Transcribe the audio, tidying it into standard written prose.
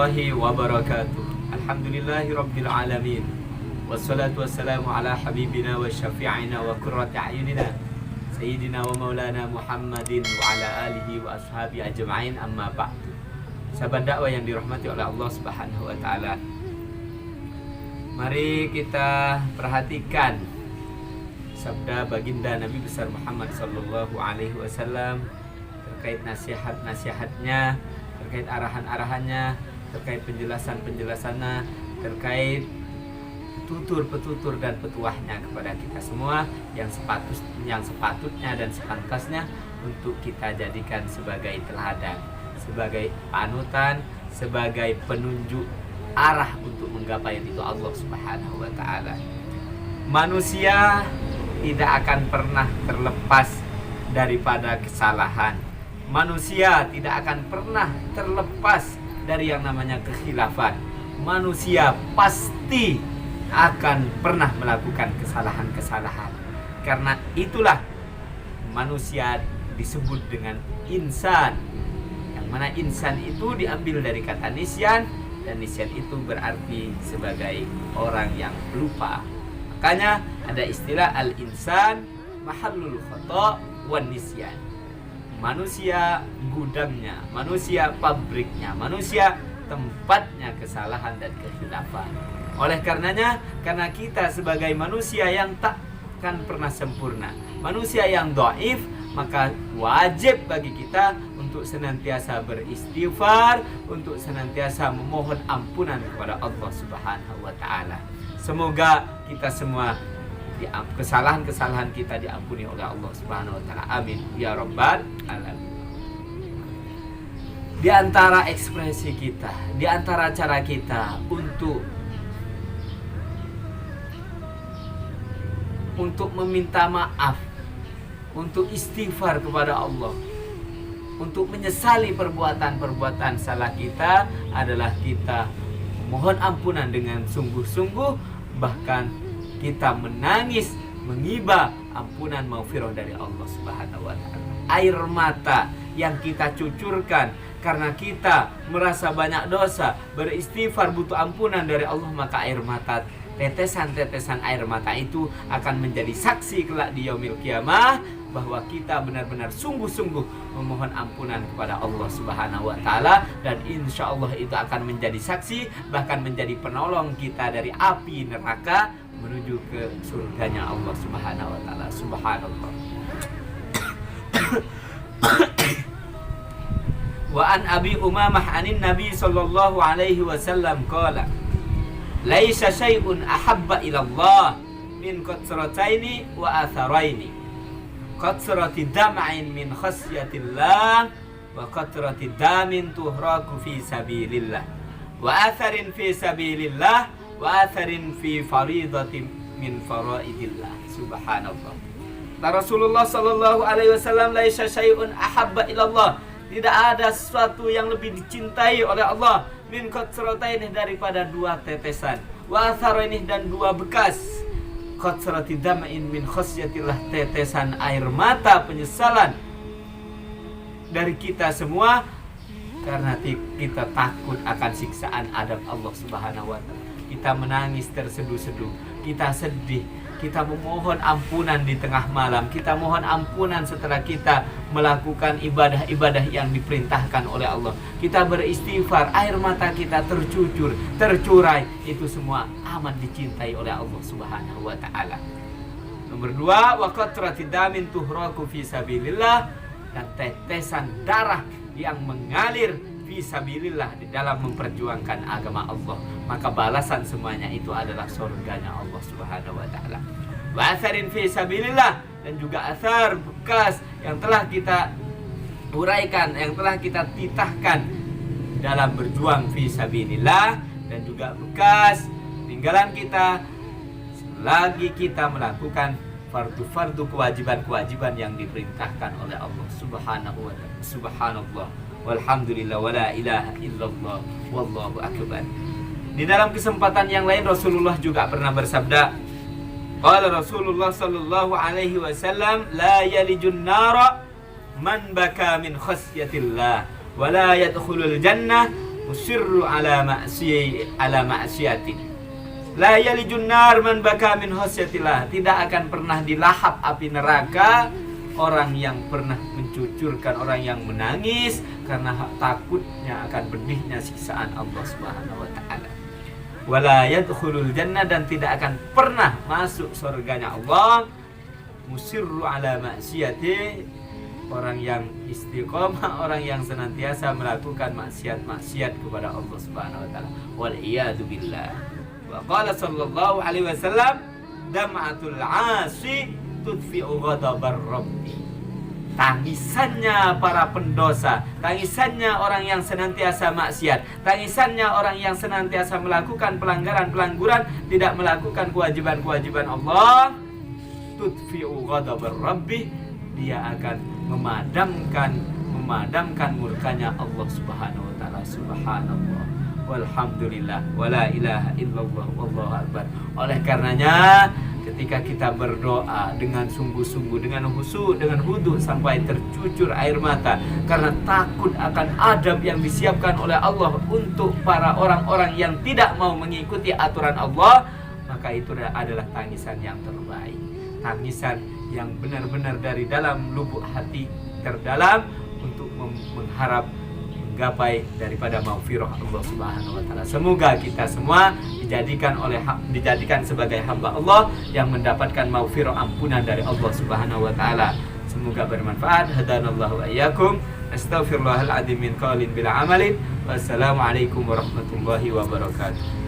warahmatullahi wabarakatuh. Alhamdulillahirabbil alamin. Wassalatu wassalamu ala habibina wa syafi'ina wa qurrati a'yunina sayyidina wa maulana Muhammadin wa ala alihi wa ashabi ajma'in, amma ba'du. Sahabat dakwah yang dirahmati oleh Allah Subhanahu wa taala. Mari kita perhatikan sabda baginda Nabi besar Muhammad sallallahu alaihi wasallam terkait nasihat-nasihatnya, terkait arahan-arahannya, terkait penjelasan-penjelasannya, terkait tutur-petutur dan petuahnya kepada kita semua yang sepatutnya dan sepantasnya untuk kita jadikan sebagai teladan, sebagai panutan, sebagai penunjuk arah untuk menggapai ridho Allah Subhanahu wa taala. Manusia tidak akan pernah terlepas daripada kesalahan. Manusia tidak akan pernah terlepas dari yang namanya kekhilafan. Manusia pasti akan pernah melakukan kesalahan-kesalahan. Karena itulah manusia disebut dengan insan. Yang mana insan itu diambil dari kata nisyan, dan nisyan itu berarti sebagai orang yang lupa. Makanya ada istilah al-insan mahallul khata' wan nisyan. Manusia gudangnya, manusia pabriknya, manusia tempatnya kesalahan dan kekhilafan. Oleh karenanya, karena kita sebagai manusia yang takkan pernah sempurna, manusia yang dhaif, maka wajib bagi kita untuk senantiasa beristighfar, untuk senantiasa memohon ampunan kepada Allah Subhanahu wa taala. Semoga kita semua kesalahan-kesalahan kita diampuni oleh Allah Subhanahu wa taala. Amin ya rabbal alamin. Di antara ekspresi kita, di antara cara kita untuk meminta maaf, untuk istighfar kepada Allah, untuk menyesali perbuatan-perbuatan salah kita adalah kita mohon ampunan dengan sungguh-sungguh, bahkan kita menangis, mengiba ampunan maghfirah dari Allah Subhanahu wa taala. Air mata yang kita cucurkan karena kita merasa banyak dosa, beristighfar, butuh ampunan dari Allah, maka air mata, tetesan-tetesan air mata itu akan menjadi saksi kelak di yaumil qiyamah bahwa kita benar-benar sungguh-sungguh memohon ampunan kepada Allah Subhanahu wa taala, dan insya Allah itu akan menjadi saksi, bahkan menjadi penolong kita dari api neraka menuju ke surganya Allah Subhanahu wa taala. Subhanallah. Wa an Abi Umamah anin Nabi sallallahu alaihi wasallam qala laisa syai'un ahabba ila Allah min qatsrataini wa atharaini qatsrati dam'in min khasyatillah wa qatrati damin tuhraku fi sabilillah wa atharin fi sabilillah wa atharin fi faridatin min faraidillah. Subhanallah. Rasulullah sallallahu alaihi wasallam, laisa syai'un ahabba ila Allah, tidak ada sesuatu yang lebih dicintai oleh Allah min qatsrataini, daripada dua tetesan, wa atharaini, dan dua bekas, qatsrati dam'in min khasyatillah, tetesan air mata penyesalan dari kita semua karena kita takut akan siksaan adab Allah Subhanahu wa taala. Kita menangis terseduh-seduh, kita sedih, kita memohon ampunan di tengah malam, kita mohon ampunan setelah kita melakukan ibadah-ibadah yang diperintahkan oleh Allah. Kita beristighfar, air mata kita tercucur, tercurai, itu semua amat dicintai oleh Allah Subhanahu wa taala. Nomor 2, wa qatrati damin tuhraku fi sabilillah, dan tetesan darah yang mengalir fi sabilillah, di dalam memperjuangkan agama Allah, maka balasan semuanya itu adalah surganya Allah Subhanahu wa taala. Wa atharin fi sabilillah, dan juga athar, bekas yang telah kita uraikan, yang telah kita titahkan dalam berjuang fi sabilillah, dan juga bekas tinggalan kita selagi kita melakukan fardu-fardu, kewajiban-kewajiban yang diperintahkan oleh Allah Subhanahu wa taala. Subhanallah walhamdulillah wala ilaha illallah wallahu akbar. Di dalam kesempatan yang lain Rasulullah juga pernah bersabda, qala Rasulullah sallallahu alaihi wasallam, la yalijun nara man baka min khasyatillah wa la yadkhulul jannah musirru ala ma'siyati. La yalijun nar man baka min khasyatillah. Tidak akan pernah dilahap api neraka orang yang pernah mencucurkan, orang yang menangis karena takutnya akan pedihnya siksaan Allah Subhanahu wa taala. Wala yadkhulul jannah, dan tidak akan pernah masuk surganya Allah musirru ala ma'siyati, orang yang istiqomah, orang yang senantiasa melakukan maksiat-maksiat kepada Allah Subhanahu wa taala. Wal iyadu billah. Wa qala sallallahu alaihi wasallam, dam'atul 'asi tudfi'u ghadabar rabbi. Tangisannya para pendosa, tangisannya orang yang senantiasa maksiat, tangisannya orang yang senantiasa melakukan pelanggaran-pelanggaran, tidak melakukan kewajiban-kewajiban Allah, tudfi'u ghadabar rabbi, dia akan memadamkan murkanya Allah Subhanahu wa taala. Subhanallah walhamdulillah wala ilaha illallah wallahu akbar. Oleh karenanya ketika kita berdoa dengan sungguh-sungguh, dengan khusyuk, dengan huduk sampai tercucur air mata karena takut akan adab yang disiapkan oleh Allah untuk para orang-orang yang tidak mau mengikuti aturan Allah, maka itu adalah tangisan yang terbaik, tangisan yang benar-benar dari dalam lubuk hati terdalam untuk mengharap menggapai daripada maghfirah Allah Subhanahu wa taala. Semoga kita semua dijadikan sebagai hamba Allah yang mendapatkan maghfirah, ampunan dari Allah Subhanahu wa taala. Semoga bermanfaat. Hadanallahu wa iyyakum. Astaghfirullahal adzim min qaulin bila amalin. Wassalamualaikum warahmatullahi wabarakatuh.